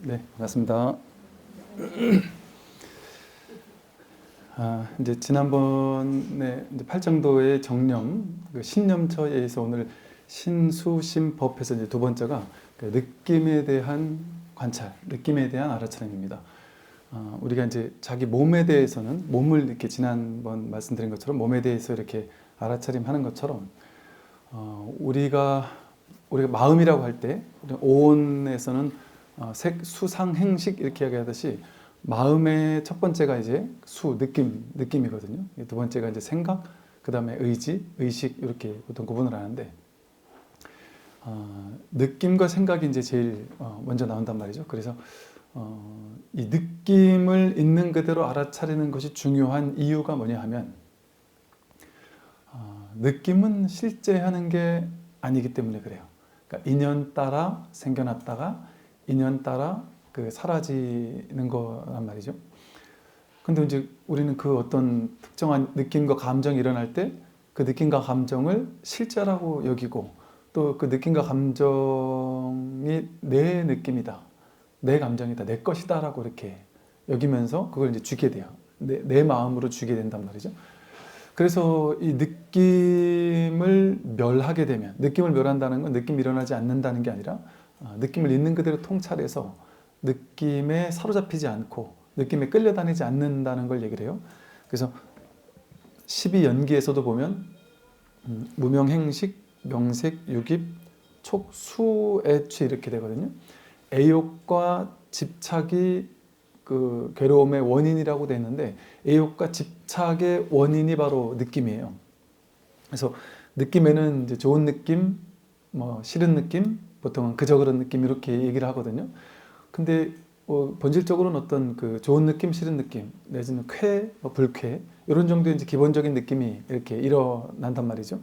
네, 반갑습니다. 이제 지난번에 이제 팔정도의 정념, 그 신념처에 의해서 오늘 신수심법에서 이제 두 번째가 그 느낌에 대한 관찰, 느낌에 대한 알아차림입니다. 우리가 이제 자기 몸에 대해서는 몸을 이렇게 지난번 말씀드린 것처럼 몸에 대해서 이렇게 알아차림하는 것처럼 우리가 마음이라고 할 때 오온에서는 수상행식 이렇게 이야기하듯이 마음의 첫 번째가 이제 느낌이거든요. 두 번째가 이제 생각, 그 다음에 의지, 의식 이렇게 보통 구분을 하는데 느낌과 생각이 이제 제일 먼저 나온단 말이죠. 그래서 이 느낌을 있는 그대로 알아차리는 것이 중요한 이유가 뭐냐 하면 느낌은 실제 하는 게 아니기 때문에 그래요. 그러니까 인연 따라 생겨났다가 인연 따라 그 사라지는 거란 말이죠. 근데 이제 우리는 그 어떤 특정한 느낌과 감정이 일어날 때 그 느낌과 감정을 실제라고 여기고 또 그 느낌과 감정이 내 느낌이다, 내 감정이다, 내 것이다 라고 이렇게 여기면서 그걸 이제 주게 돼요. 내 마음으로 주게 된단 말이죠. 그래서 이 느낌을 멸하게 되면, 느낌을 멸한다는 건 느낌이 일어나지 않는다는 게 아니라 느낌을 있는 그대로 통찰해서 느낌에 사로잡히지 않고 느낌에 끌려다니지 않는다는 걸 얘기를 해요. 그래서 12연기에서도 보면 무명행식, 명색, 유깁, 촉, 수, 애취 이렇게 되거든요. 애욕과 집착이 그 괴로움의 원인이라고 되어 있는데 애욕과 집착의 원인이 바로 느낌이에요. 그래서 느낌에는 이제 좋은 느낌, 뭐 싫은 느낌, 보통은 그저 그런 느낌 이렇게 얘기를 하거든요. 근데 본질적으로는 어떤 그 좋은 느낌, 싫은 느낌, 내지는 쾌, 불쾌 이런 정도의 이제 기본적인 느낌이 이렇게 일어난단 말이죠.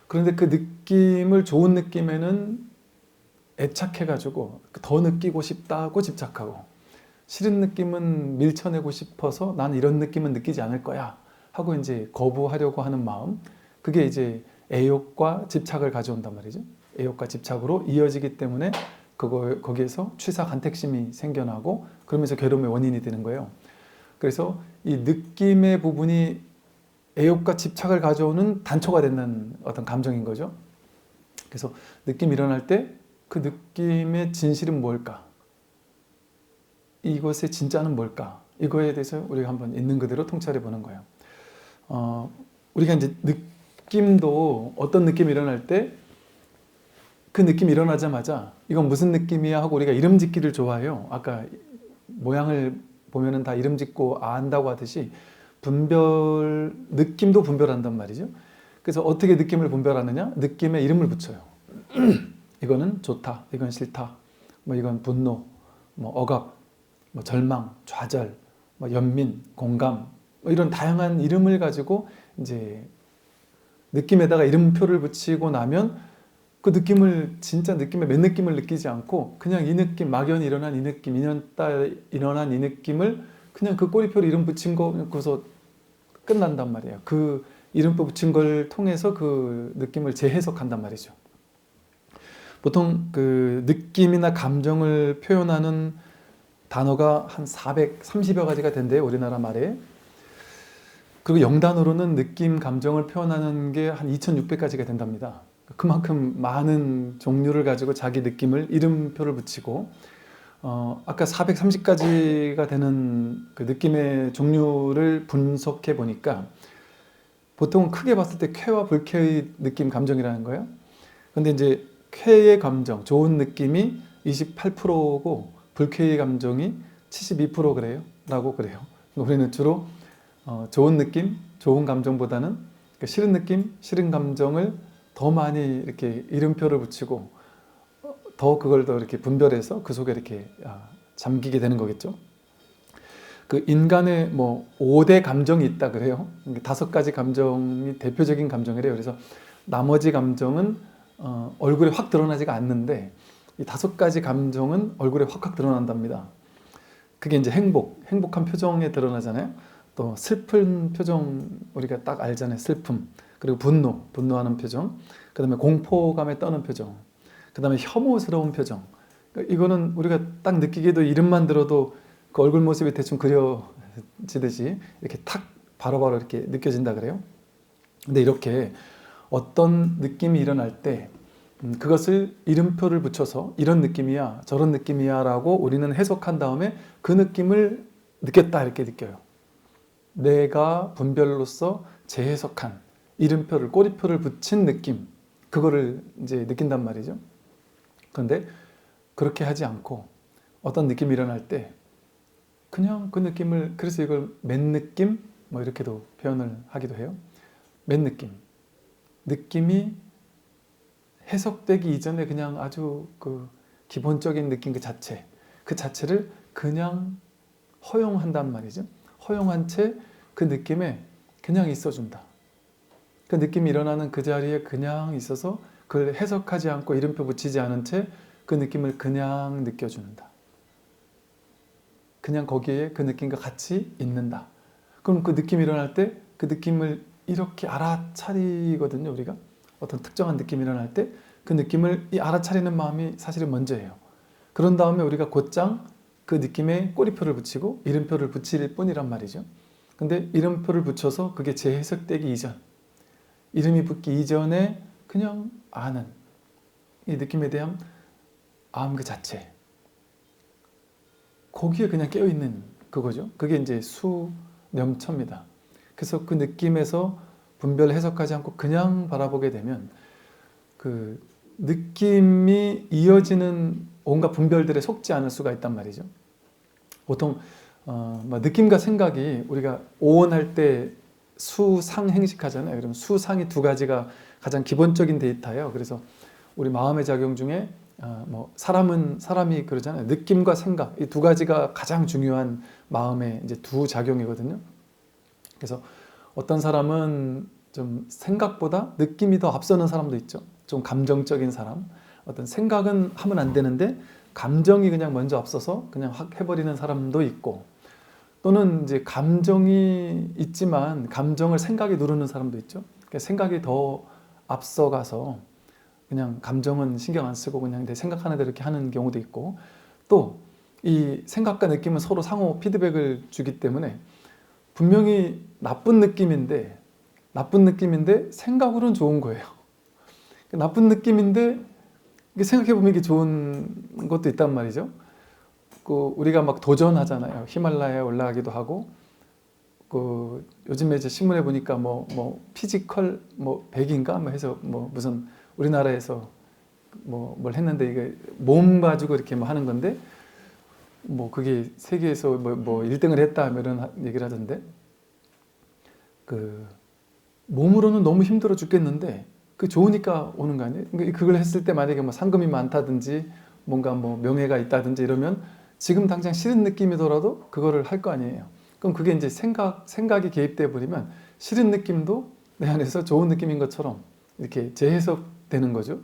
그런데 그 느낌을 좋은 느낌에는 애착해가지고 더 느끼고 싶다고 집착하고 싫은 느낌은 밀쳐내고 싶어서 나는 이런 느낌은 느끼지 않을 거야 하고 이제 거부하려고 하는 마음, 그게 이제 애욕과 집착을 가져온단 말이죠. 애욕과 집착으로 이어지기 때문에 거기에서 취사 간택심이 생겨나고 그러면서 괴로움의 원인이 되는 거예요. 그래서 이 느낌의 부분이 애욕과 집착을 가져오는 단초가 되는 어떤 감정인 거죠. 그래서 느낌이 일어날 때 그 느낌의 진실은 뭘까? 이것의 진짜는 뭘까? 이거에 대해서 우리가 한번 있는 그대로 통찰해 보는 거예요. 우리가 이제 느낌도 어떤 느낌이 일어날 때 그 느낌이 일어나자마자 이건 무슨 느낌이야 하고 우리가 이름 짓기를 좋아해요. 아까 모양을 보면은 다 이름 짓고 안다고 하듯이 느낌도 분별한단 말이죠. 그래서 어떻게 느낌을 분별하느냐? 느낌에 이름을 붙여요. 이거는 좋다, 이건 싫다, 뭐 이건 분노, 뭐 억압, 뭐 절망, 좌절, 뭐 연민, 공감, 뭐 이런 다양한 이름을 가지고 이제 느낌에다가 이름표를 붙이고 나면 그 느낌을 진짜 느낌의 맨 느낌을 느끼지 않고 그냥 이 느낌, 막연히 일어난 이 느낌, 인연 따라 일어난 이 느낌을 그냥 그 꼬리표로 이름 붙인 거서 끝난단 말이에요. 그 이름표 붙인 걸 통해서 그 느낌을 재해석한단 말이죠. 보통 그 느낌이나 감정을 표현하는 단어가 한 430여 가지가 된대요, 우리나라 말에. 그리고 영단어로는 느낌, 감정을 표현하는 게 한 2600가지가 된답니다. 그만큼 많은 종류를 가지고 자기 느낌을 이름표를 붙이고 아까 430가지가 되는 그 느낌의 종류를 분석해 보니까 보통은 크게 봤을 때 쾌와 불쾌의 느낌, 감정이라는 거예요. 근데 이제 쾌의 감정, 좋은 느낌이 28%고 불쾌의 감정이 72% 그래요. 라고 그래요. 우리는 주로 좋은 느낌, 좋은 감정보다는 싫은 느낌, 싫은 감정을 더 많이 이렇게 이름표를 붙이고 그걸 더 이렇게 분별해서 그 속에 이렇게 잠기게 되는 거겠죠. 그 인간의 뭐 5대 감정이 있다 그래요. 5가지 감정이 대표적인 감정이래요. 그래서 나머지 감정은 얼굴에 확 드러나지가 않는데 이 5가지 감정은 얼굴에 확 드러난답니다. 그게 이제 행복한 표정에 드러나잖아요. 또 슬픈 표정 우리가 딱 알잖아요. 슬픔. 그리고 분노하는 표정. 그 다음에 공포감에 떠는 표정. 그 다음에 혐오스러운 표정. 그러니까 이거는 우리가 딱 느끼기에도 이름만 들어도 그 얼굴 모습이 대충 그려지듯이 이렇게 탁 바로바로 이렇게 느껴진다 그래요. 근데 이렇게 어떤 느낌이 일어날 때 그것을 이름표를 붙여서 이런 느낌이야 저런 느낌이야 라고 우리는 해석한 다음에 그 느낌을 느꼈다 이렇게 느껴요. 내가 분별로서 재해석한 이름표를 꼬리표를 붙인 느낌, 그거를 이제 느낀단 말이죠. 그런데 그렇게 하지 않고 어떤 느낌이 일어날 때 그냥 그 느낌을, 그래서 이걸 맨느낌 뭐 이렇게도 표현을 하기도 해요. 맨느낌, 느낌이 해석되기 이전에 그냥 아주 그 기본적인 느낌 그 자체를 그냥 허용한단 말이죠. 허용한 채 그 느낌에 그냥 있어준다. 그 느낌이 일어나는 그 자리에 그냥 있어서 그걸 해석하지 않고 이름표 붙이지 않은 채 그 느낌을 그냥 느껴준다. 그냥 거기에 그 느낌과 같이 있는다. 그럼 그 느낌이 일어날 때 그 느낌을 이렇게 알아차리거든요. 우리가 어떤 특정한 느낌이 일어날 때 그 느낌을 이 알아차리는 마음이 사실은 먼저예요. 그런 다음에 우리가 곧장 그 느낌에 꼬리표를 붙이고 이름표를 붙일 뿐이란 말이죠. 근데 이름표를 붙여서 그게 재해석되기 이전, 이름이 붙기 이전에 그냥 아는 이 느낌에 대한 아음 그 자체, 거기에 그냥 깨어있는 그거죠. 그게 이제 수념처입니다. 그래서 그 느낌에서 분별 해석하지 않고 그냥 바라보게 되면 그 느낌이 이어지는 온갖 분별들에 속지 않을 수가 있단 말이죠. 보통 느낌과 생각이 우리가 오온할 때 수상 행식하잖아요. 그럼 수상이 두 가지가 가장 기본적인 데이터예요. 그래서 우리 마음의 작용 중에 사람이 그러잖아요. 느낌과 생각 이 두 가지가 가장 중요한 마음의 이제 두 작용이거든요. 그래서 어떤 사람은 좀 생각보다 느낌이 더 앞서는 사람도 있죠. 좀 감정적인 사람. 어떤 생각은 하면 안 되는데 감정이 그냥 먼저 앞서서 그냥 확 해버리는 사람도 있고, 또는 이제 감정이 있지만 감정을 생각이 누르는 사람도 있죠. 그러니까 생각이 더 앞서가서 그냥 감정은 신경 안 쓰고 그냥 내 생각하는 대로 이렇게 하는 경우도 있고, 또 이 생각과 느낌은 서로 상호 피드백을 주기 때문에 분명히 나쁜 느낌인데 생각으로는 좋은 거예요. 나쁜 느낌인데 생각해보면 이게 좋은 것도 있단 말이죠. 우리가 막 도전하잖아요. 히말라야에 올라가기도 하고, 요즘에 이제 신문에 보니까 피지컬 100인가 해서 무슨 우리나라에서 뭘 했는데 이게 몸 가지고 이렇게 하는 건데 그게 세계에서 1등을 했다 이런 얘기를 하던데, 몸으로는 너무 힘들어 죽겠는데 그 좋으니까 오는 거 아니에요? 그걸 했을 때 만약에 상금이 많다든지 뭔가 명예가 있다든지 이러면 지금 당장 싫은 느낌이더라도 그거를 할 거 아니에요. 그럼 그게 이제 생각이 개입돼 버리면 싫은 느낌도 내 안에서 좋은 느낌인 것처럼 이렇게 재해석되는 거죠.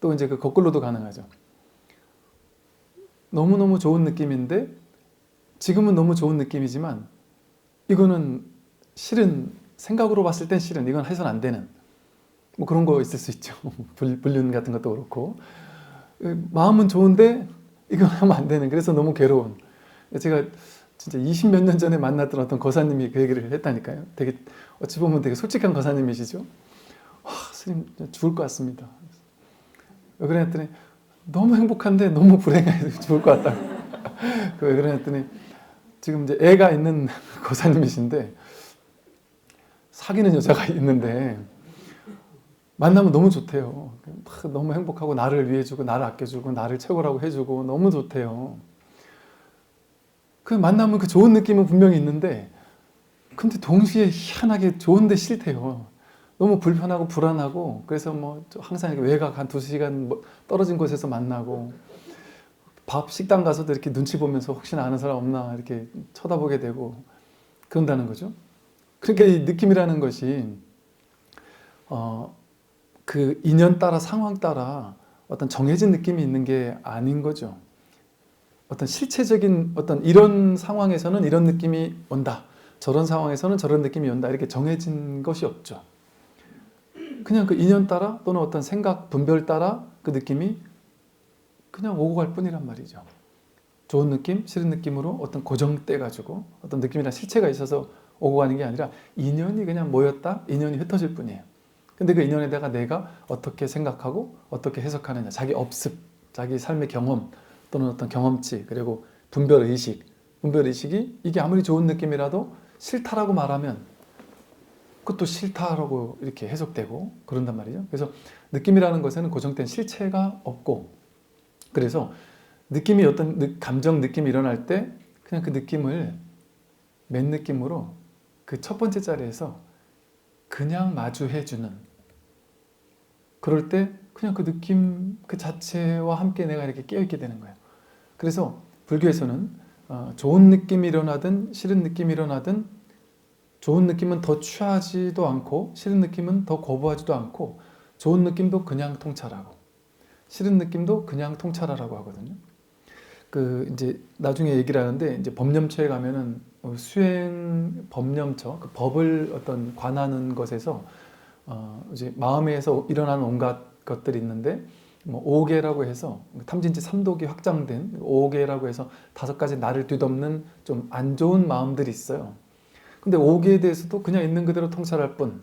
또 이제 그 거꾸로도 가능하죠. 너무너무 좋은 느낌인데 지금은 너무 좋은 느낌이지만 이거는 싫은, 생각으로 봤을 땐 싫은, 이건 해서는 안 되는 그런 거 있을 수 있죠. 불륜 같은 것도 그렇고, 마음은 좋은데 이건 하면 안 되는, 그래서 너무 괴로운. 제가 진짜 20몇 년 전에 만났던 어떤 거사님이 그 얘기를 했다니까요. 되게 어찌 보면 되게 솔직한 거사님이시죠. 스님 죽을 것 같습니다. 왜 그래 했더니 너무 행복한데 너무 불행해서 죽을 것 같다고. 왜 그래 했더니 지금 이제 애가 있는 거사님이신데 사귀는 여자가 있는데 만나면 너무 좋대요. 너무 행복하고 나를 위해주고 나를 아껴주고 나를 최고라고 해주고 너무 좋대요. 그 만나면 그 좋은 느낌은 분명히 있는데 근데 동시에 희한하게 좋은데 싫대요. 너무 불편하고 불안하고, 그래서 항상 이렇게 외곽 한 2시간 떨어진 곳에서 만나고, 식당 가서도 이렇게 눈치 보면서 혹시나 아는 사람 없나 이렇게 쳐다보게 되고 그런다는 거죠. 그러니까 이 느낌이라는 것이 그 인연 따라 상황 따라 어떤 정해진 느낌이 있는 게 아닌 거죠. 어떤 실체적인 이런 상황에서는 이런 느낌이 온다, 저런 상황에서는 저런 느낌이 온다, 이렇게 정해진 것이 없죠. 그냥 그 인연 따라 또는 어떤 생각 분별 따라 그 느낌이 그냥 오고 갈 뿐이란 말이죠. 좋은 느낌, 싫은 느낌으로 어떤 고정돼 가지고 어떤 느낌이나 실체가 있어서 오고 가는 게 아니라 인연이 그냥 모였다, 인연이 흩어질 뿐이에요. 근데 그 인연에다가 내가 어떻게 생각하고 어떻게 해석하느냐, 자기 업습, 자기 삶의 경험 또는 어떤 경험치, 그리고 분별의식이 이게 아무리 좋은 느낌이라도 싫다라고 말하면 그것도 싫다라고 이렇게 해석되고 그런단 말이죠. 그래서 느낌이라는 것에는 고정된 실체가 없고, 그래서 느낌이 어떤 감정 느낌이 일어날 때 그냥 그 느낌을 맨 느낌으로 그 첫 번째 자리에서 그냥 마주해주는, 그럴 때 그냥 그 느낌 그 자체와 함께 내가 이렇게 깨어있게 되는 거예요. 그래서 불교에서는 좋은 느낌이 일어나든 싫은 느낌이 일어나든 좋은 느낌은 더 취하지도 않고 싫은 느낌은 더 거부하지도 않고 좋은 느낌도 그냥 통찰하고 싫은 느낌도 그냥 통찰하라고 하거든요. 그 이제 나중에 얘기를 하는데 이제 법념처에 가면은 수행 법념처, 그 법을 어떤 관하는 것에서 이제 마음에서 일어나는 온갖 것들이 있는데 뭐 5개라고 해서 탐진치 3독이 확장된 5개라고 해서 5가지 나를 뒤덮는 좀 안 좋은 마음들이 있어요. 근데 5개에 대해서도 그냥 있는 그대로 통찰할 뿐,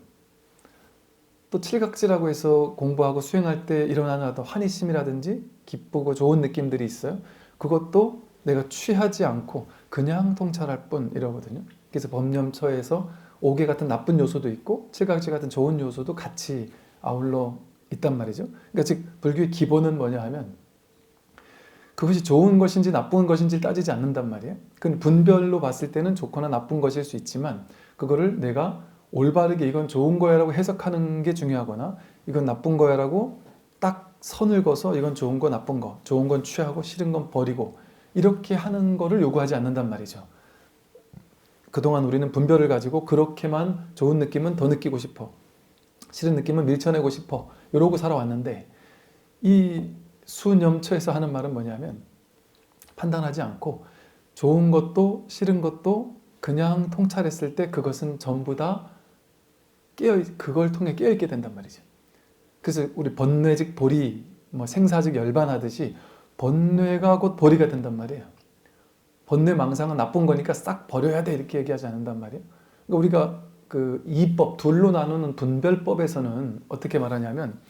또 칠각지라고 해서 공부하고 수행할 때 일어나는 어떤 환희심이라든지 기쁘고 좋은 느낌들이 있어요. 그것도 내가 취하지 않고 그냥 통찰할 뿐 이러거든요. 그래서 법념처에서 5개 같은 나쁜 요소도 있고 칠각지 같은 좋은 요소도 같이 아울러 있단 말이죠. 그러니까 즉 불교의 기본은 뭐냐 하면 그것이 좋은 것인지 나쁜 것인지 따지지 않는단 말이에요. 그건 분별로 봤을 때는 좋거나 나쁜 것일 수 있지만 그거를 내가 올바르게 이건 좋은 거야 라고 해석하는 게 중요하거나 이건 나쁜 거야 라고 딱 선을 그어서 이건 좋은 거 나쁜 거, 좋은 건 취하고 싫은 건 버리고 이렇게 하는 거를 요구하지 않는단 말이죠. 그동안 우리는 분별을 가지고 그렇게만 좋은 느낌은 더 느끼고 싶어, 싫은 느낌은 밀쳐내고 싶어 이러고 살아왔는데, 이 수념처에서 하는 말은 뭐냐면 판단하지 않고 좋은 것도 싫은 것도 그냥 통찰했을 때 그것은 전부 다 그걸 통해 깨어있게 된단 말이죠. 그래서 우리 번뇌즉 보리, 뭐 생사즉 열반하듯이 번뇌가 곧 보리가 된단 말이에요. 번뇌 망상은 나쁜 거니까 싹 버려야 돼 이렇게 얘기하지 않는단 말이에요. 그러니까 우리가 그 이법, 둘로 나누는 분별법에서는 어떻게 말하냐면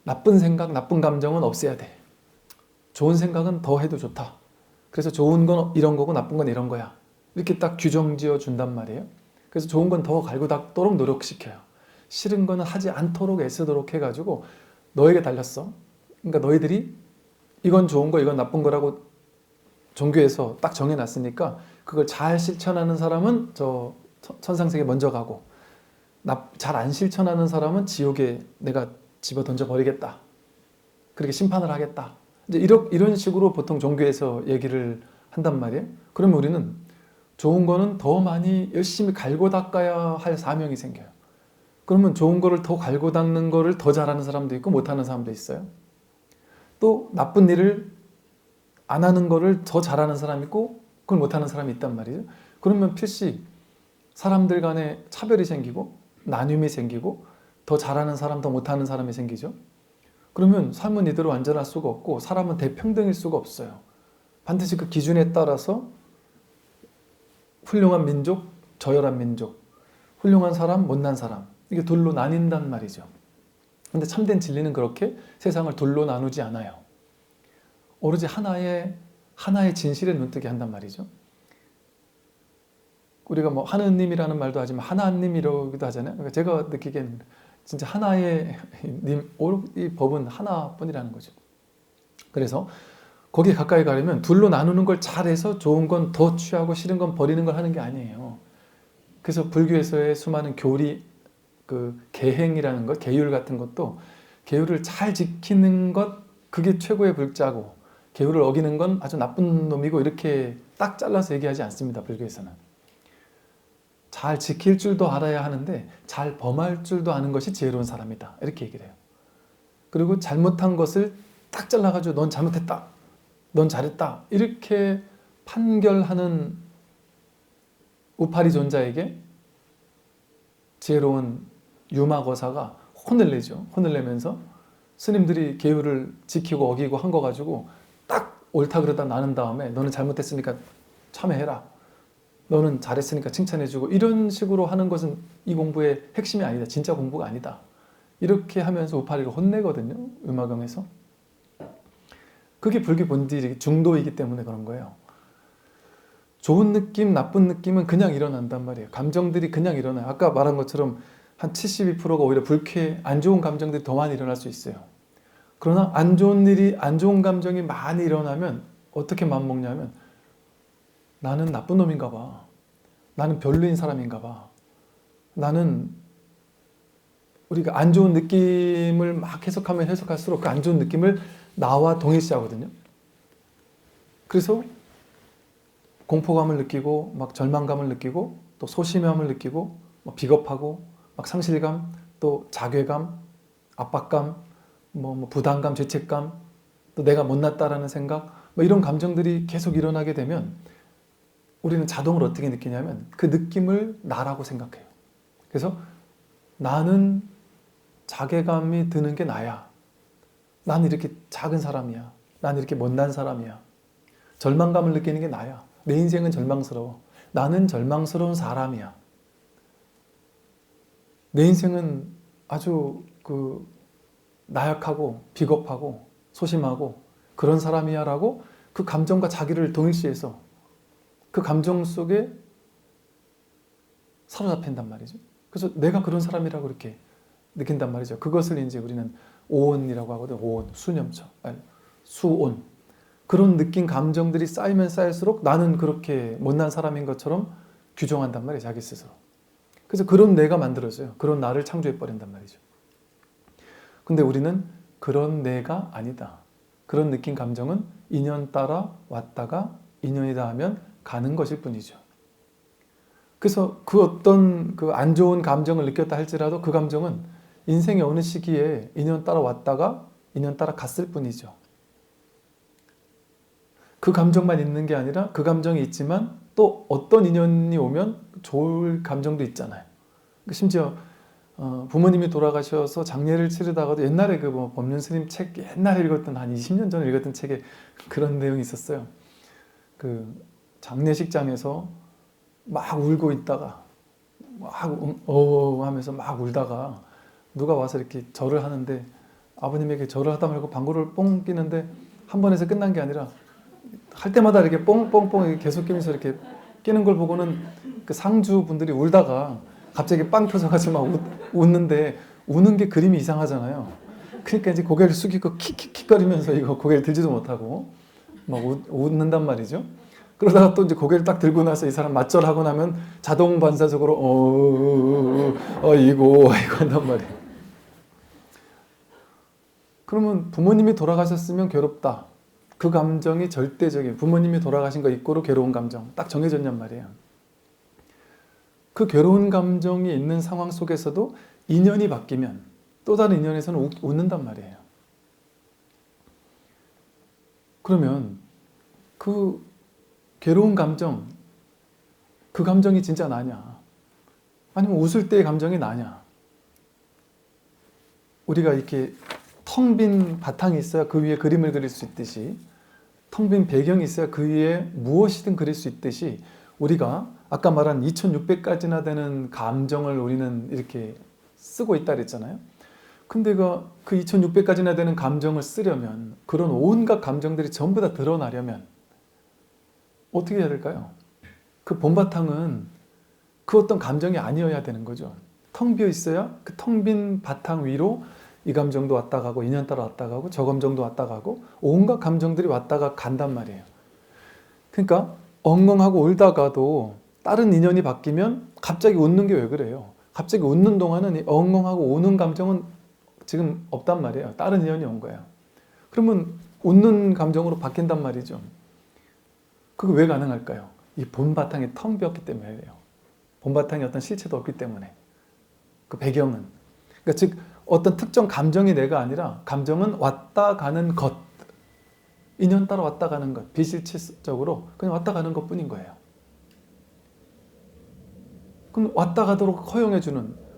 나쁜 생각, 나쁜 감정은 없애야 돼. 좋은 생각은 더 해도 좋다. 그래서 좋은 건 이런 거고 나쁜 건 이런 거야. 이렇게 딱 규정 지어 준단 말이에요. 그래서 좋은 건 더 갈고 닦도록 노력시켜요. 싫은 거는 하지 않도록 애쓰도록 해가지고 너에게 달렸어. 그러니까 너희들이 이건 좋은 거, 이건 나쁜 거라고 종교에서 딱 정해놨으니까 그걸 잘 실천하는 사람은 저 천상세계 먼저 가고 잘 안 실천하는 사람은 지옥에 내가 집어 던져 버리겠다. 그렇게 심판을 하겠다. 이제 이런 식으로 보통 종교에서 얘기를 한단 말이에요. 그러면 우리는 좋은 거는 더 많이 열심히 갈고 닦아야 할 사명이 생겨요. 그러면 좋은 거를 더 갈고 닦는 거를 더 잘하는 사람도 있고 못하는 사람도 있어요. 또 나쁜 일을 안 하는 거를 더 잘하는 사람이 있고 그걸 못하는 사람이 있단 말이죠. 그러면 필시 사람들 간에 차별이 생기고 나눔이 생기고 더 잘하는 사람, 더 못하는 사람이 생기죠. 그러면 삶은 이대로 완전할 수가 없고 사람은 대평등일 수가 없어요. 반드시 그 기준에 따라서 훌륭한 민족, 저열한 민족, 훌륭한 사람, 못난 사람, 이게 둘로 나뉜단 말이죠. 근데 참된 진리는 그렇게 세상을 둘로 나누지 않아요. 오로지 하나의 진실에 눈뜨게 한단 말이죠. 우리가 뭐 하느님이라는 말도 하지만 하나님이라고도 하잖아요. 그러니까 제가 느끼기에는 진짜 하나의 이 법은 하나뿐이라는 거죠. 그래서 거기에 가까이 가려면 둘로 나누는 걸 잘해서 좋은 건 더 취하고 싫은 건 버리는 걸 하는 게 아니에요. 그래서 불교에서의 수많은 교리, 그 계행이라는 것, 계율 같은 것도 계율을 잘 지키는 것, 그게 최고의 불자고 계율을 어기는 건 아주 나쁜 놈이고 이렇게 딱 잘라서 얘기하지 않습니다. 불교에서는. 잘 지킬 줄도 알아야 하는데 잘 범할 줄도 아는 것이 지혜로운 사람이다. 이렇게 얘기를 해요. 그리고 잘못한 것을 딱 잘라가지고 넌 잘못했다. 넌 잘했다. 이렇게 판결하는 우파리 존자에게 지혜로운 유마거사가 혼을 내죠. 혼을 내면서 스님들이 계율을 지키고 어기고 한 거 가지고 옳다 그러다 나눈 다음에 너는 잘못했으니까 참회해라. 너는 잘했으니까 칭찬해주고 이런 식으로 하는 것은 이 공부의 핵심이 아니다. 진짜 공부가 아니다. 이렇게 하면서 우파리를 혼내거든요. 음악영에서. 그게 불교 본질이 중도이기 때문에 그런 거예요. 좋은 느낌, 나쁜 느낌은 그냥 일어난단 말이에요. 감정들이 그냥 일어나요. 아까 말한 것처럼 한 72%가 오히려 불쾌, 안 좋은 감정들이 더 많이 일어날 수 있어요. 그러나 안 좋은 감정이 많이 일어나면 어떻게 맘먹냐면 나는 나쁜 놈인가 봐. 나는 별로인 사람인가 봐. 나는 우리가 안 좋은 느낌을 막 해석하면 해석할수록 그 안 좋은 느낌을 나와 동일시하거든요. 그래서 공포감을 느끼고 막 절망감을 느끼고 또 소심함을 느끼고 막 비겁하고 막 상실감 또 자괴감 압박감 뭐 부담감 죄책감 또 내가 못났다라는 생각 뭐 이런 감정들이 계속 일어나게 되면 우리는 자동으로 어떻게 느끼냐면 그 느낌을 나라고 생각해요. 그래서 나는 자괴감이 드는 게 나야. 나는 이렇게 작은 사람이야. 나는 이렇게 못난 사람이야. 절망감을 느끼는 게 나야. 내 인생은 절망스러워. 나는 절망스러운 사람이야. 내 인생은 아주 나약하고 비겁하고 소심하고 그런 사람이야 라고 그 감정과 자기를 동일시해서 그 감정 속에 사로잡힌단 말이죠. 그래서 내가 그런 사람이라고 이렇게 느낀단 말이죠. 그것을 이제 우리는 오온이라고 하거든. 오온, 수념처, 아니, 수온. 그런 느낀 감정들이 쌓이면 쌓일수록 나는 그렇게 못난 사람인 것처럼 규정한단 말이에요. 자기 스스로. 그래서 그런 내가 만들어져요. 그런 나를 창조해버린단 말이죠. 근데 우리는 그런 내가 아니다. 그런 느낀 감정은 인연 따라 왔다가 인연이다 하면 가는 것일 뿐이죠. 그래서 그 어떤 그 안 좋은 감정을 느꼈다 할지라도 그 감정은 인생의 어느 시기에 인연 따라 왔다가 인연 따라 갔을 뿐이죠. 그 감정만 있는 게 아니라 그 감정이 있지만 또 어떤 인연이 오면 좋을 감정도 있잖아요. 심지어 부모님이 돌아가셔서 장례를 치르다가도 옛날에 그 법륜 스님 책 옛날에 읽었던 한 20년 전에 읽었던 책에 그런 내용이 있었어요. 그 장례식장에서 막 울고 있다가 막 하면서 막 울다가 누가 와서 이렇게 절을 하는데 아버님에게 절을 하다 말고 방구를 뽕 끼는데 한 번에서 끝난 게 아니라 할 때마다 이렇게 뽕뽕뽕 계속 끼면서 이렇게 끼는 걸 보고는 그 상주 분들이 울다가 갑자기 빵 터져가지고 막 웃는데 우는 게 그림이 이상하잖아요. 그러니까 이제 고개를 숙이고 킥킥킥거리면서 이거 고개를 들지도 못하고 막 웃는단 말이죠. 그러다가 또 이제 고개를 딱 들고 나서 이 사람 맞절하고 나면 자동 반사적으로 이거 한단 말이에요. 그러면 부모님이 돌아가셨으면 괴롭다. 그 감정이 절대적인 부모님이 돌아가신 거 이꼬로 괴로운 감정 딱 정해졌냔 말이에요. 그 괴로운 감정이 있는 상황 속에서도 인연이 바뀌면 또 다른 인연에서는 웃는단 말이에요. 그러면 그 괴로운 감정, 그 감정이 진짜 나냐? 아니면 웃을 때의 감정이 나냐? 우리가 이렇게 텅 빈 바탕이 있어야 그 위에 그림을 그릴 수 있듯이 텅 빈 배경이 있어야 그 위에 무엇이든 그릴 수 있듯이 우리가 아까 말한 2600가지나 되는 감정을 우리는 이렇게 쓰고 있다 그랬잖아요. 근데 그 2600가지나 되는 감정을 쓰려면 그런 온갖 감정들이 전부 다 드러나려면 어떻게 해야 될까요? 그 본바탕은 그 어떤 감정이 아니어야 되는 거죠. 텅 비어 있어야 그 텅 빈 바탕 위로 이 감정도 왔다 가고 인연 따라 왔다 가고 저 감정도 왔다 가고 온갖 감정들이 왔다가 간단 말이에요. 그러니까 엉엉하고 울다가도 다른 인연이 바뀌면 갑자기 웃는 게 왜 그래요? 갑자기 웃는 동안은 이 엉엉하고 우는 감정은 지금 없단 말이에요. 다른 인연이 온 거예요. 그러면 웃는 감정으로 바뀐단 말이죠. 그게 왜 가능할까요? 이 본바탕이 텅 비었기 때문이에요. 본바탕에 어떤 실체도 없기 때문에. 그 배경은. 그러니까 즉 어떤 특정 감정이 내가 아니라 감정은 왔다 가는 것. 인연 따라 왔다 가는 것. 비실체적으로 그냥 왔다 가는 것 뿐인 거예요. 그럼 왔다 가도록 허용해주는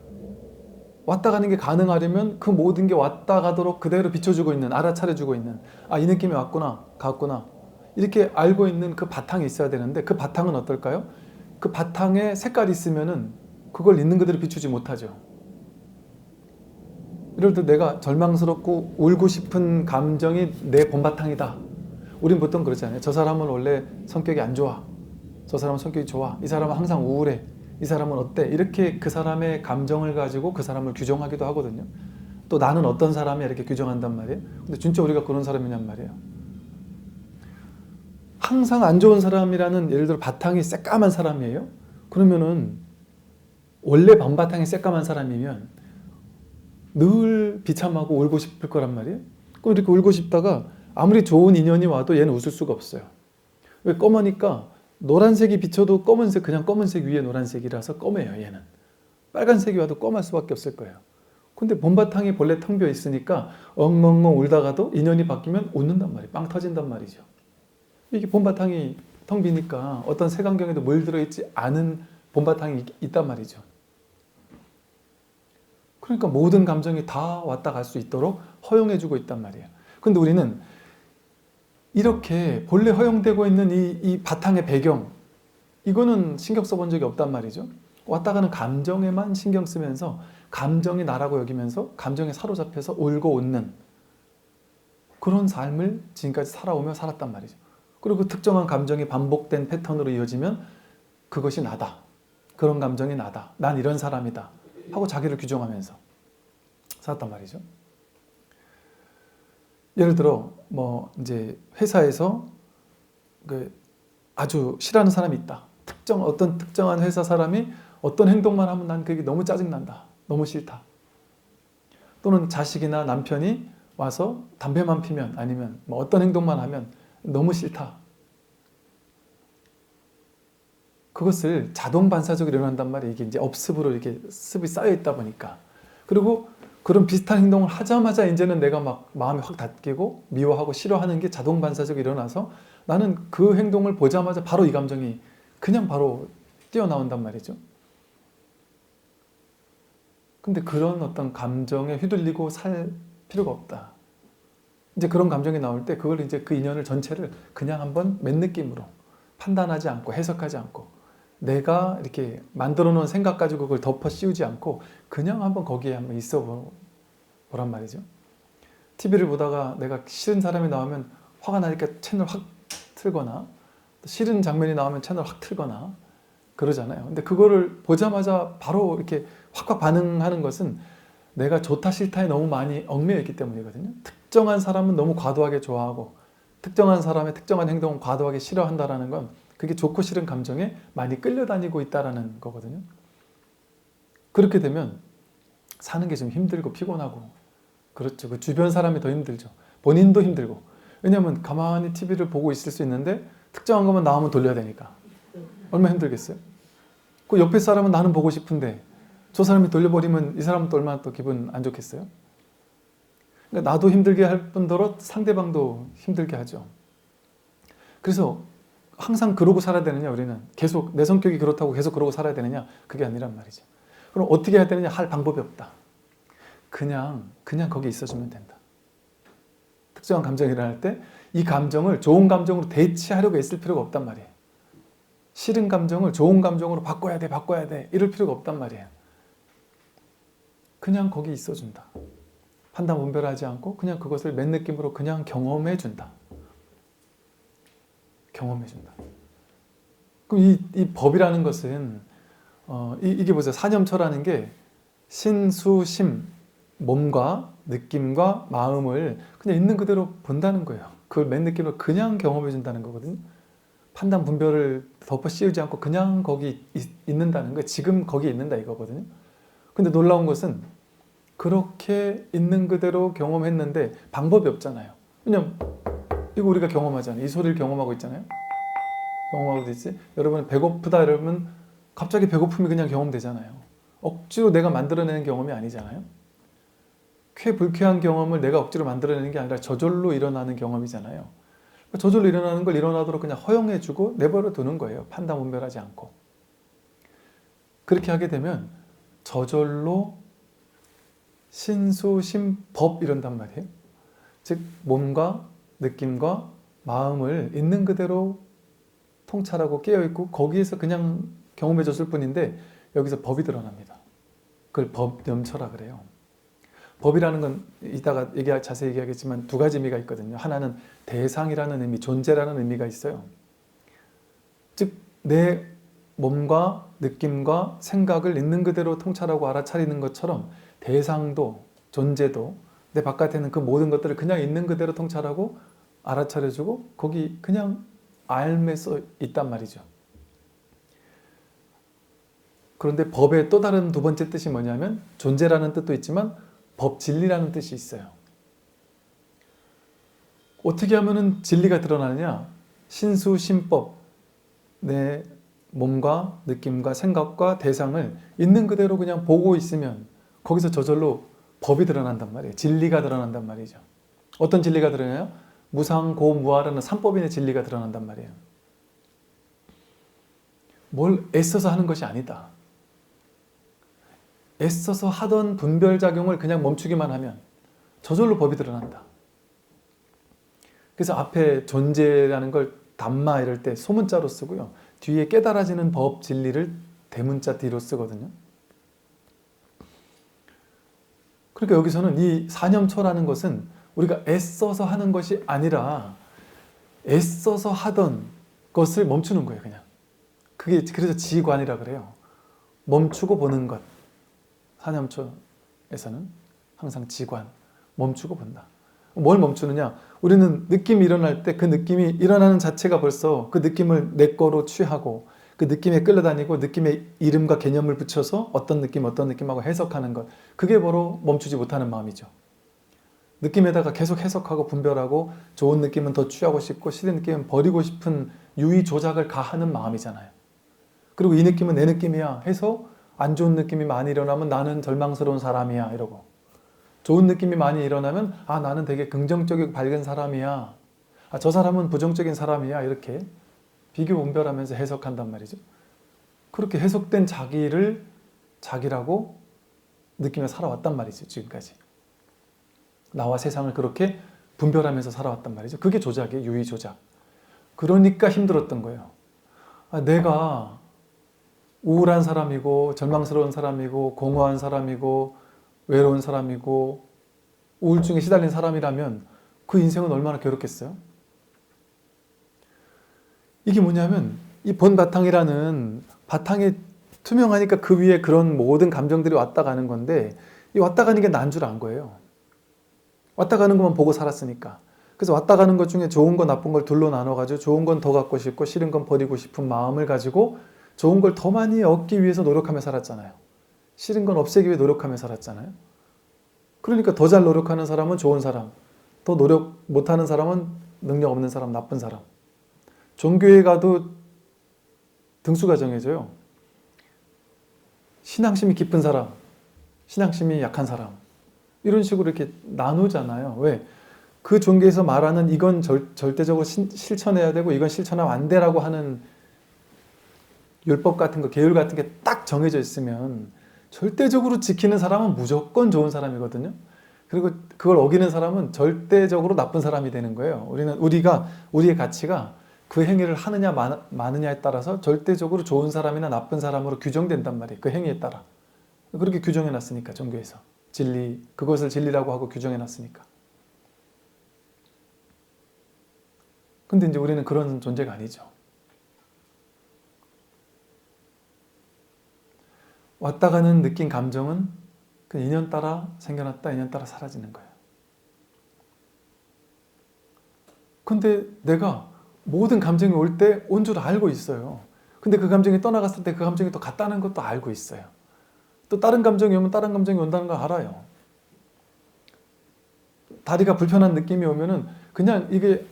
왔다 가는 게 가능하려면 그 모든 게 왔다 가도록 그대로 비춰주고 있는 알아차려주고 있는 이 느낌이 왔구나 갔구나 이렇게 알고 있는 그 바탕이 있어야 되는데 그 바탕은 어떨까요? 그 바탕에 색깔이 있으면은 그걸 있는 그대로 비추지 못하죠. 예를 들어 내가 절망스럽고 울고 싶은 감정이 내 본바탕이다. 우린 보통 그러잖아요. 저 사람은 원래 성격이 안 좋아. 저 사람은 성격이 좋아. 이 사람은 항상 우울해. 이 사람은 어때? 이렇게 그 사람의 감정을 가지고 그 사람을 규정하기도 하거든요. 또 나는 어떤 사람이야 이렇게 규정한단 말이에요. 근데 진짜 우리가 그런 사람이냔 말이에요. 항상 안 좋은 사람이라는 예를 들어 바탕이 새까만 사람이에요. 그러면은 원래 밤바탕이 새까만 사람이면 늘 비참하고 울고 싶을 거란 말이에요. 그럼 이렇게 울고 싶다가 아무리 좋은 인연이 와도 얘는 웃을 수가 없어요. 왜? 검으니까 노란색이 비쳐도 검은색, 그냥 검은색 위에 노란색이라서 검해요. 얘는 빨간색이 와도 검할 수밖에 없을 거예요. 근데 본바탕이 본래 텅 비어 있으니까 엉엉엉 울다가도 인연이 바뀌면 웃는단 말이에요. 빵 터진단 말이죠. 이게 본바탕이 텅 비니까 어떤 색안경에도 물 들어있지 않은 본바탕이 있단 말이죠. 그러니까 모든 감정이 다 왔다 갈 수 있도록 허용해주고 있단 말이에요. 근데 우리는 이렇게 본래 허용되고 있는 이 바탕의 배경, 이거는 신경 써본 적이 없단 말이죠. 왔다 가는 감정에만 신경 쓰면서 감정이 나라고 여기면서 감정에 사로잡혀서 울고 웃는 그런 삶을 지금까지 살아오며 살았단 말이죠. 그리고 특정한 감정이 반복된 패턴으로 이어지면 그것이 나다. 그런 감정이 나다. 난 이런 사람이다. 하고 자기를 규정하면서 살았단 말이죠. 예를 들어 뭐 이제 회사에서 그 아주 싫어하는 사람이 있다. 어떤 특정한 회사 사람이 어떤 행동만 하면 난 그게 너무 짜증난다. 너무 싫다. 또는 자식이나 남편이 와서 담배만 피면 아니면 뭐 어떤 행동만 하면 너무 싫다. 그것을 자동 반사적으로 일어난단 말이에요. 이게 이제 업습으로 이렇게 습이 쌓여 있다 보니까. 그리고 그런 비슷한 행동을 하자마자 이제는 내가 막 마음이 확 닫히고 미워하고 싫어하는 게 자동 반사적으로 일어나서 나는 그 행동을 보자마자 바로 이 감정이 그냥 바로 뛰어나온단 말이죠. 근데 그런 어떤 감정에 휘둘리고 살 필요가 없다. 이제 그런 감정이 나올 때 그걸 이제 그 인연을 전체를 그냥 한번 맨 느낌으로 판단하지 않고 해석하지 않고 내가 이렇게 만들어 놓은 생각 가지고 그걸 덮어 씌우지 않고 그냥 한번 거기에 한번 있어 보란 말이죠. TV를 보다가 내가 싫은 사람이 나오면 화가 나니까 채널 확 틀거나 싫은 장면이 나오면 채널 확 틀거나 그러잖아요. 근데 그거를 보자마자 바로 이렇게 확확 반응하는 것은 내가 좋다 싫다에 너무 많이 얽매여 있기 때문이거든요. 특정한 사람은 너무 과도하게 좋아하고 특정한 사람의 특정한 행동을 과도하게 싫어한다는 건 그게 좋고 싫은 감정에 많이 끌려다니고 있다는 거거든요. 그렇게 되면 사는 게 좀 힘들고 피곤하고 그렇죠. 그 주변 사람이 더 힘들죠. 본인도 힘들고. 왜냐하면 가만히 TV를 보고 있을 수 있는데 특정한 것만 나오면 돌려야 되니까. 얼마나 힘들겠어요? 그 옆에 사람은 나는 보고 싶은데 저 사람이 돌려버리면 이 사람은 또 얼마나 또 기분 안 좋겠어요? 그러니까 나도 힘들게 할 뿐더러 상대방도 힘들게 하죠. 그래서 항상 그러고 살아야 되느냐 우리는 계속 내 성격이 그렇다고 계속 그러고 살아야 되느냐 그게 아니란 말이죠. 그럼 어떻게 해야 되느냐 할 방법이 없다. 그냥 거기 있어주면 된다. 특정한 감정이 일어날 때 이 감정을 좋은 감정으로 대체하려고 애쓸 필요가 없단 말이에요. 싫은 감정을 좋은 감정으로 바꿔야 돼 이럴 필요가 없단 말이에요. 그냥 거기 있어준다. 판단 분별하지 않고 그냥 그것을 맨 느낌으로 그냥 경험해준다. 경험해준다. 그럼 이 법이라는 것은 이게 보세요. 사념처라는 게 신수심, 몸과 느낌과 마음을 그냥 있는 그대로 본다는 거예요. 그걸 맨 느낌으로 그냥 경험해준다는 거거든요. 판단 분별을 덮어 씌우지 않고 그냥 거기 있는다는 거예요. 지금 거기 있는다 이거거든요. 근데 놀라운 것은 그렇게 있는 그대로 경험했는데 방법이 없잖아요. 왜냐면 이거 우리가 경험하잖아요. 이 소리를 경험하고 있잖아요. 경험하고 있지. 여러분 배고프다 이러면 갑자기 배고픔이 그냥 경험되잖아요. 억지로 내가 만들어내는 경험이 아니잖아요. 불쾌한 경험을 내가 억지로 만들어내는 게 아니라 저절로 일어나는 경험이잖아요. 저절로 일어나는 걸 일어나도록 그냥 허용해주고 내버려 두는 거예요. 판단 분별하지 않고. 그렇게 하게 되면 저절로 신수심법 이런단 말이에요. 즉 몸과 느낌과 마음을 있는 그대로 통찰하고 깨어있고 거기에서 그냥 경험해 줬을 뿐인데 여기서 법이 드러납니다. 그걸 법염처라 그래요. 법이라는 건 이따가 자세히 얘기하겠지만 두 가지 의미가 있거든요. 하나는 대상이라는 의미, 존재라는 의미가 있어요. 즉 내 몸과 느낌과 생각을 있는 그대로 통찰하고 알아차리는 것처럼 대상도 존재도 내 바깥에는 그 모든 것들을 그냥 있는 그대로 통찰하고 알아차려주고 거기 그냥 알매 써 있단 말이죠. 그런데 법의 또 다른 두 번째 뜻이 뭐냐면 존재라는 뜻도 있지만 법, 진리라는 뜻이 있어요. 어떻게 하면 진리가 드러나느냐? 신수, 신법, 내 몸과 느낌과 생각과 대상을 있는 그대로 그냥 보고 있으면 거기서 저절로 법이 드러난단 말이에요. 진리가 드러난단 말이죠. 어떤 진리가 드러나요? 무상고무아라는 삼법인의 진리가 드러난단 말이에요. 뭘 애써서 하는 것이 아니다. 애써서 하던 분별작용을 그냥 멈추기만 하면 저절로 법이 드러난다. 그래서 앞에 존재라는 걸 담마 이럴 때 소문자로 쓰고요. 뒤에 깨달아지는 법, 진리를 대문자 뒤로 쓰거든요. 그러니까 여기서는 이 사념초라는 것은 우리가 애써서 하는 것이 아니라 애써서 하던 것을 멈추는 거예요. 그냥. 그게 그래서 지관이라 그래요. 멈추고 보는 것. 사념초에서는 항상 지관, 멈추고 본다. 뭘 멈추느냐? 우리는 느낌이 일어날 때 그 느낌이 일어나는 자체가 벌써 그 느낌을 내 거로 취하고 그 느낌에 끌려다니고 느낌에 이름과 개념을 붙여서 어떤 느낌하고 해석하는 것. 그게 바로 멈추지 못하는 마음이죠. 느낌에다가 계속 해석하고 분별하고 좋은 느낌은 더 취하고 싶고 싫은 느낌은 버리고 싶은 유의 조작을 가하는 마음이잖아요. 그리고 이 느낌은 내 느낌이야 해서 안 좋은 느낌이 많이 일어나면 나는 절망스러운 사람이야 이러고 좋은 느낌이 많이 일어나면 아 나는 되게 긍정적이고 밝은 사람이야. 아, 저 사람은 부정적인 사람이야. 이렇게 비교 분별하면서 해석한단 말이죠. 그렇게 해석된 자기를 자기라고 느끼며 살아왔단 말이죠. 지금까지. 나와 세상을 그렇게 분별하면서 살아왔단 말이죠. 그게 조작이에요. 유의 조작. 그러니까 힘들었던 거예요. 아, 내가 우울한 사람이고 절망스러운 사람이고 공허한 사람이고 외로운 사람이고 우울증에 시달린 사람이라면 그 인생은 얼마나 괴롭겠어요? 이게 뭐냐면 이 본바탕이라는 바탕이 투명하니까 그 위에 그런 모든 감정들이 왔다 가는 건데 이 왔다 가는 게 난 줄 안 거예요. 왔다 가는 것만 보고 살았으니까. 그래서 왔다 가는 것 중에 좋은 거 나쁜 걸 둘로 나눠가지고 좋은 건 더 갖고 싶고 싫은 건 버리고 싶은 마음을 가지고 좋은 걸 더 많이 얻기 위해서 노력하며 살았잖아요. 싫은 건 없애기 위해 노력하며 살았잖아요. 그러니까 더 잘 노력하는 사람은 좋은 사람, 더 노력 못하는 사람은 능력 없는 사람, 나쁜 사람. 종교에 가도 등수가 정해져요. 신앙심이 깊은 사람, 신앙심이 약한 사람. 이런 식으로 이렇게 나누잖아요. 왜? 그 종교에서 말하는 이건 절대적으로 실천해야 되고 이건 실천하면 안 되라고 하는 율법 같은 거, 계율 같은 게 딱 정해져 있으면 절대적으로 지키는 사람은 무조건 좋은 사람이거든요. 그리고 그걸 어기는 사람은 절대적으로 나쁜 사람이 되는 거예요. 우리의 가치가 그 행위를 하느냐 마느냐에 따라서 절대적으로 좋은 사람이나 나쁜 사람으로 규정된단 말이에요. 그 행위에 따라. 그렇게 규정해놨으니까 종교에서. 진리, 그것을 진리라고 하고 규정해놨으니까. 근데 이제 우리는 그런 존재가 아니죠. 왔다 가는 느낀 감정은 그 인연 따라 생겨났다, 인연 따라 사라지는 거예요. 근데 내가 모든 감정이 올 때 온 줄 알고 있어요. 근데 그 감정이 떠나갔을 때 그 감정이 또 갔다는 것도 알고 있어요. 또 다른 감정이 오면 다른 감정이 온다는 걸 알아요. 다리가 불편한 느낌이 오면은 그냥 이게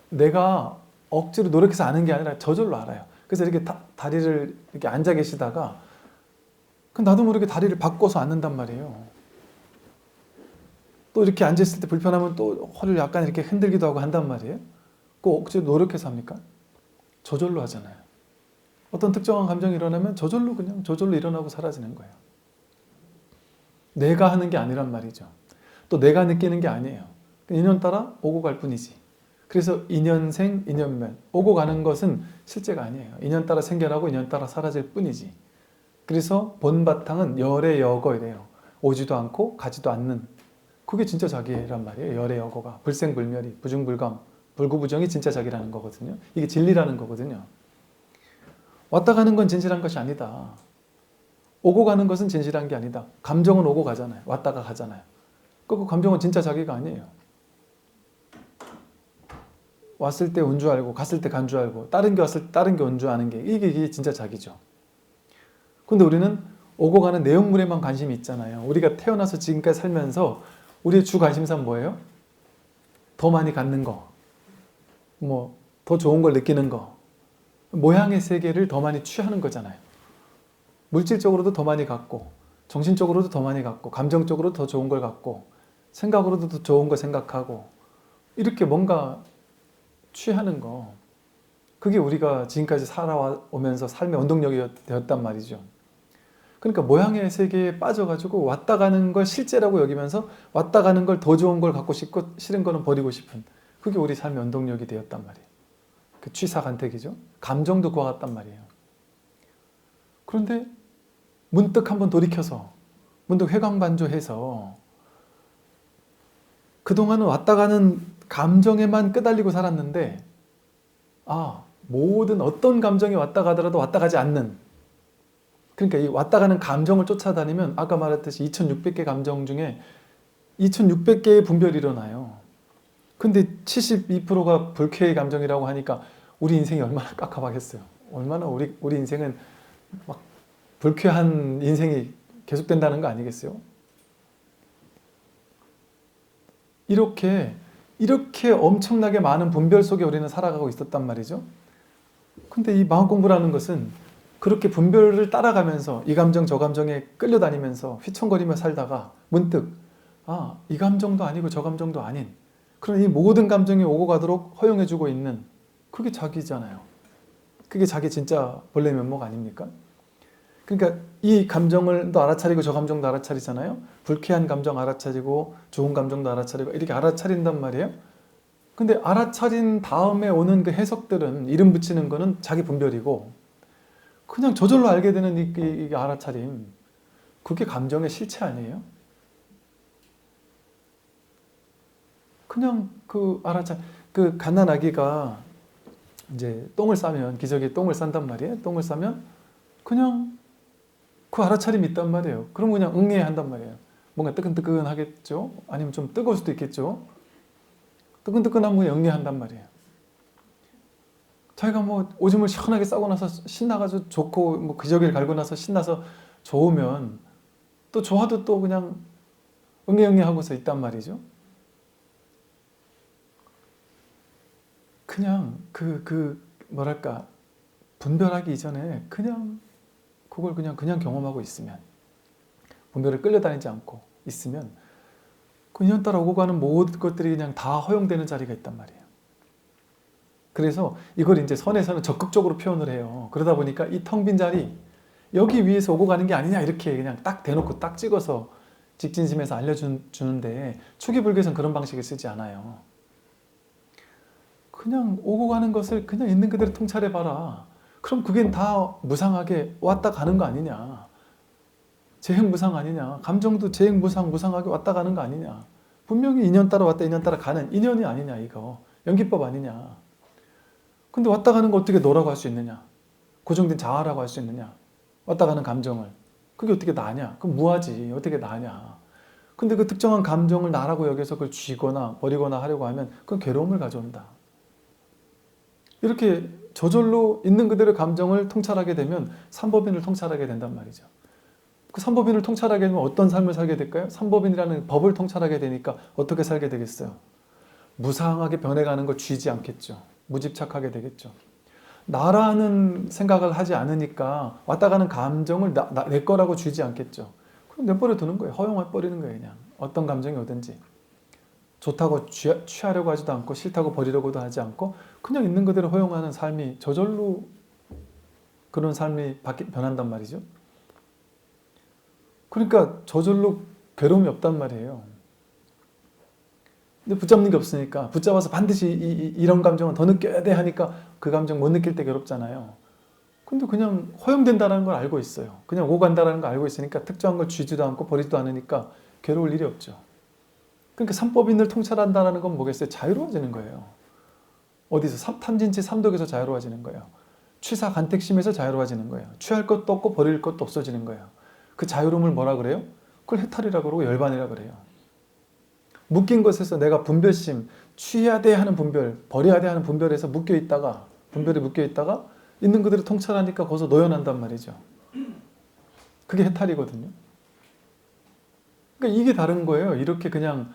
내가 억지로 노력해서 아는 게 아니라 저절로 알아요. 그래서 이렇게 다리를 이렇게 앉아 계시다가 나도 모르게 다리를 바꿔서 앉는단 말이에요. 또 이렇게 앉아있을 때 불편하면 또 허리를 약간 이렇게 흔들기도 하고 한단 말이에요. 꼭 억지로 노력해서 합니까? 저절로 하잖아요. 어떤 특정한 감정이 일어나면 저절로 일어나고 사라지는 거예요. 내가 하는 게 아니란 말이죠. 또 내가 느끼는 게 아니에요. 인연 따라 오고 갈 뿐이지. 그래서 인연생, 인연멸. 오고 가는 것은 실제가 아니에요. 인연 따라 생겨나고 인연 따라 사라질 뿐이지. 그래서 본 바탕은 열애여거이래요. 오지도 않고 가지도 않는. 그게 진짜 자기란 말이에요. 열애여거가. 불생불멸이, 부중불감, 불구부정이 진짜 자기라는 거거든요. 이게 진리라는 거거든요. 왔다 가는 건 진실한 것이 아니다. 오고 가는 것은 진실한 게 아니다. 감정은 오고 가잖아요. 왔다가 가잖아요. 그 감정은 진짜 자기가 아니에요. 왔을 때 온 줄 알고 갔을 때 간 줄 알고 다른 게 왔을 때 다른 게 온 줄 아는 게 이게 진짜 자기죠. 근데 우리는 오고 가는 내용물에만 관심이 있잖아요. 우리가 태어나서 지금까지 살면서 우리의 주 관심사는 뭐예요? 더 많이 갖는 거, 뭐 더 좋은 걸 느끼는 거, 모양의 세계를 더 많이 취하는 거잖아요. 물질적으로도 더 많이 갖고, 정신적으로도 더 많이 갖고, 감정적으로도 더 좋은 걸 갖고, 생각으로도 더 좋은 거 생각하고, 이렇게 뭔가 취하는 거, 그게 우리가 지금까지 살아오면서 삶의 원동력이 되었단 말이죠. 그러니까 모양의 세계에 빠져가지고 왔다 가는 걸 실제라고 여기면서 왔다 가는 걸 더 좋은 걸 갖고 싶고 싫은 거는 버리고 싶은, 그게 우리 삶의 원동력이 되었단 말이에요. 그 취사간택이죠. 감정도 그와 같단 말이에요. 그런데 문득 한번 돌이켜서 문득 회광반조해서 그동안은 왔다 가는 감정에만 끄달리고 살았는데, 모든 어떤 감정이 왔다 가더라도 왔다 가지 않는, 그러니까 이 왔다 가는 감정을 쫓아다니면 아까 말했듯이 2600개 감정 중에 2600개의 분별이 일어나요. 근데 72%가 불쾌의 감정이라고 하니까 우리 인생이 얼마나 깝깝하겠어요. 얼마나 우리 인생은 막 불쾌한 인생이 계속된다는 거 아니겠어요? 이렇게 엄청나게 많은 분별 속에 우리는 살아가고 있었단 말이죠. 근데 이 마음 공부라는 것은 그렇게 분별을 따라가면서 이 감정 저 감정에 끌려다니면서 휘청거리며 살다가 문득 이 감정도 아니고 저 감정도 아닌 그런 이 모든 감정이 오고 가도록 허용해주고 있는, 그게 자기잖아요. 그게 자기 진짜 본래 면목 아닙니까? 그러니까 이 감정을 또 알아차리고 저 감정도 알아차리잖아요. 불쾌한 감정 알아차리고 좋은 감정도 알아차리고 이렇게 알아차린단 말이에요. 근데 알아차린 다음에 오는 그 해석들은, 이름 붙이는 거는 자기 분별이고, 그냥 저절로 알게 되는 이 알아차림, 그게 감정의 실체 아니에요? 그냥 그 갓난아기가 이제 똥을 싸면, 기저귀에 똥을 싼단 말이에요. 똥을 싸면 그냥 그 알아차림이 있단 말이에요. 그럼 그냥 응애해야 한단 말이에요. 뭔가 뜨끈뜨끈하겠죠? 아니면 좀 뜨거울 수도 있겠죠? 뜨끈뜨끈한 거 응애한단 말이에요. 자기가 뭐 오줌을 시원하게 싸고 나서 신나가지고 좋고, 뭐 기저귀를 갈고 나서 신나서 좋으면 또 좋아도 또 그냥 응애 하고서 있단 말이죠. 그냥 뭐랄까, 분별하기 이전에 그냥 그걸 그냥 경험하고 있으면, 분별을 끌려다니지 않고 있으면 그 인연 따라 오고 가는 모든 것들이 그냥 다 허용되는 자리가 있단 말이에요. 그래서 이걸 이제 선에서는 적극적으로 표현을 해요. 그러다 보니까 이 텅 빈 자리, 여기 위에서 오고 가는 게 아니냐 이렇게 그냥 딱 대놓고 딱 찍어서 직진심에서 알려주는데, 초기불교에서는 그런 방식을 쓰지 않아요. 그냥 오고 가는 것을 그냥 있는 그대로 통찰해봐라. 그럼 그게 다 무상하게 왔다 가는 거 아니냐. 재행무상 아니냐. 감정도 재행무상하게 왔다 가는 거 아니냐. 분명히 인연 따라 왔다 인연 따라 가는 인연이 아니냐 이거. 연기법 아니냐. 근데 왔다 가는 거 어떻게 너라고 할 수 있느냐. 고정된 자아라고 할 수 있느냐. 왔다 가는 감정을. 그게 어떻게 나냐. 그럼 무하지. 어떻게 나냐. 근데 그 특정한 감정을 나라고 여겨서 그걸 쥐거나 버리거나 하려고 하면 그건 괴로움을 가져온다. 이렇게 저절로 있는 그대로 감정을 통찰하게 되면 삼법인을 통찰하게 된단 말이죠. 그 삼법인을 통찰하게 되면 어떤 삶을 살게 될까요? 삼법인이라는 법을 통찰하게 되니까 어떻게 살게 되겠어요? 무상하게 변해가는 걸 쥐지 않겠죠. 무집착하게 되겠죠. 나라는 생각을 하지 않으니까 왔다 가는 감정을 내 거라고 쥐지 않겠죠. 그럼 내버려 두는 거예요. 허용해버리는 거예요. 그냥 어떤 감정이 오든지. 좋다고 취하려고 하지도 않고 싫다고 버리려고도 하지 않고 그냥 있는 그대로 허용하는 삶이 저절로 그런 삶이 변한단 말이죠. 그러니까 저절로 괴로움이 없단 말이에요. 근데 붙잡는 게 없으니까 붙잡아서 반드시 이런 감정은 더 느껴야 돼 하니까 그 감정 못 느낄 때 괴롭잖아요. 근데 그냥 허용된다는 걸 알고 있어요. 그냥 오고 간다는 걸 알고 있으니까 특정한 걸 쥐지도 않고 버리지도 않으니까 괴로울 일이 없죠. 그러니까 삼법인을 통찰한다는 건 뭐겠어요? 자유로워지는 거예요. 어디서? 탐진치 삼독에서 자유로워지는 거예요. 취사 간택심에서 자유로워지는 거예요. 취할 것도 없고 버릴 것도 없어지는 거예요. 그 자유로움을 뭐라 그래요? 그걸 해탈이라고 그러고 열반이라고 그래요. 묶인 것에서 내가 분별심, 취해야 돼 하는 분별, 버려야 돼 하는 분별에서 분별에 묶여 있다가 있는 그대로 통찰하니까 거기서 노연한단 말이죠. 그게 해탈이거든요. 그러니까 이게 다른 거예요. 이렇게 그냥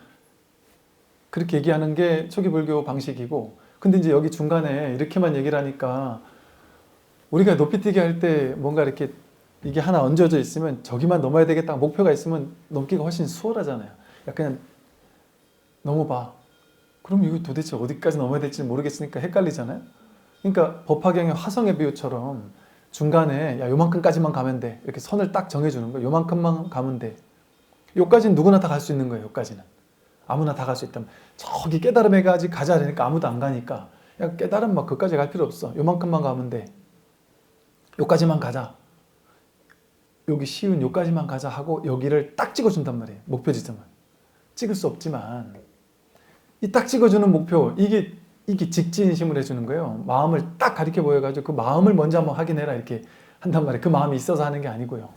그렇게 얘기하는 게 초기 불교 방식이고, 근데 이제 여기 중간에 이렇게만 얘기를 하니까 우리가 높이뛰기 할 때 뭔가 이렇게 이게 하나 얹어져 있으면 저기만 넘어야 되겠다 목표가 있으면 넘기가 훨씬 수월하잖아요. 그냥 넘어봐. 그럼 이거 도대체 어디까지 넘어야 될지 모르겠으니까 헷갈리잖아요. 그러니까 법화경의 화성의 비유처럼 중간에 야 요만큼까지만 가면 돼. 이렇게 선을 딱 정해주는 거예요. 요만큼만 가면 돼. 요까지는 누구나 다 갈 수 있는 거예요. 요까지는. 아무나 다 갈 수 있다면 저기 깨달음에까지 가자 그러니까 아무도 안 가니까 야 깨달음 막 그까지 갈 필요 없어. 요만큼만 가면 돼. 요까지만 가자. 여기 쉬운 요까지만 가자 하고 여기를 딱 찍어준단 말이에요. 목표 지점을. 찍을 수 없지만 이 딱 찍어주는 목표 이게 직지인심을 해주는 거예요. 마음을 딱 가리켜 보여가지고 그 마음을 먼저 한번 확인해라 이렇게 한단 말이에요. 그 마음이 있어서 하는 게 아니고요.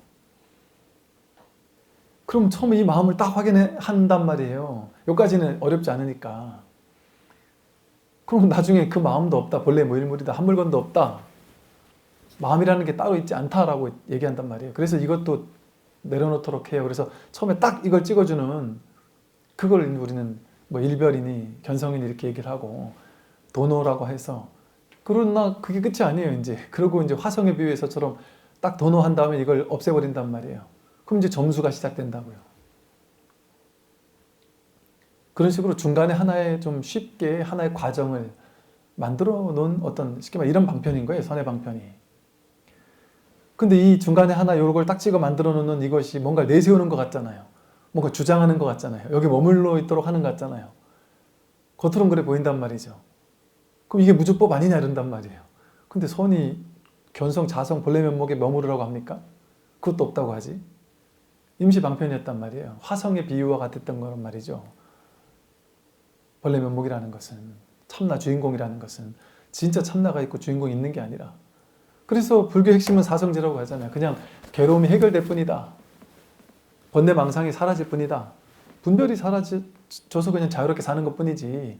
그럼 처음에 이 마음을 딱 확인한단 말이에요. 여기까지는 어렵지 않으니까. 그럼 나중에 그 마음도 없다. 본래 무일물이다. 한 물건도 없다. 마음이라는 게 따로 있지 않다라고 얘기한단 말이에요. 그래서 이것도 내려놓도록 해요. 그래서 처음에 딱 이걸 찍어주는 그걸 우리는 뭐 일별이니 견성이니 이렇게 얘기를 하고 도노라고 해서 그러나 그게 끝이 아니에요. 이제 그러고 이제 화성의 비유에서처럼 딱 도노한 다음에 이걸 없애버린단 말이에요. 그럼 이제 점수가 시작된다고요. 그런 식으로 중간에 하나의 좀 쉽게 하나의 과정을 만들어 놓은 어떤 쉽게 말해 이런 방편인 거예요. 선의 방편이. 근데 이 중간에 하나 요걸 딱 찍어 만들어 놓는 이것이 뭔가 내세우는 것 같잖아요. 뭔가 주장하는 것 같잖아요. 여기 머물러 있도록 하는 것 같잖아요. 겉으로는 그래 보인단 말이죠. 그럼 이게 무주법 아니냐 이런단 말이에요. 근데 선이 견성, 자성, 본래 면목에 머무르라고 합니까? 그것도 없다고 하지. 임시방편이었단 말이에요. 화성의 비유와 같았던 거란 말이죠. 본래 면목이라는 것은, 참나 주인공이라는 것은 진짜 참나가 있고 주인공이 있는 게 아니라, 그래서 불교 핵심은 사성제라고 하잖아요. 그냥 괴로움이 해결될 뿐이다. 번뇌망상이 사라질 뿐이다. 분별이 사라져서 그냥 자유롭게 사는 것 뿐이지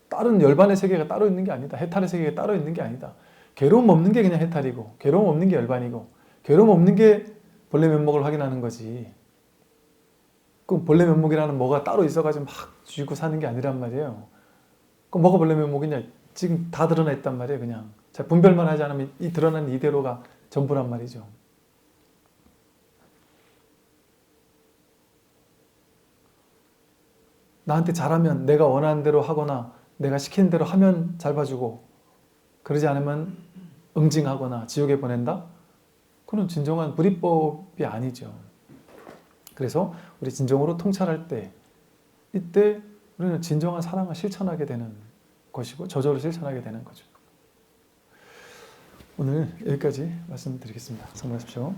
다른 열반의 세계가 따로 있는 게 아니다. 해탈의 세계가 따로 있는 게 아니다. 괴로움 없는 게 그냥 해탈이고 괴로움 없는 게 열반이고 괴로움 없는 게 본래 면목을 확인하는 거지. 그럼 본래 면목이라는 뭐가 따로 있어가지고 막 쥐고 사는 게 아니란 말이에요. 그럼 뭐가 본래 면목이냐? 지금 다 드러나 있단 말이에요. 그냥 자, 분별만 하지 않으면 이 드러난 이대로가 전부란 말이죠. 나한테 잘하면 내가 원하는 대로 하거나 내가 시키는 대로 하면 잘 봐주고 그러지 않으면 응징하거나 지옥에 보낸다? 그건 진정한 불이법이 아니죠. 그래서 우리 진정으로 통찰할 때 이때 우리는 진정한 사랑을 실천하게 되는 것이고 저절로 실천하게 되는 거죠. 오늘 여기까지 말씀드리겠습니다. 성공하십시오.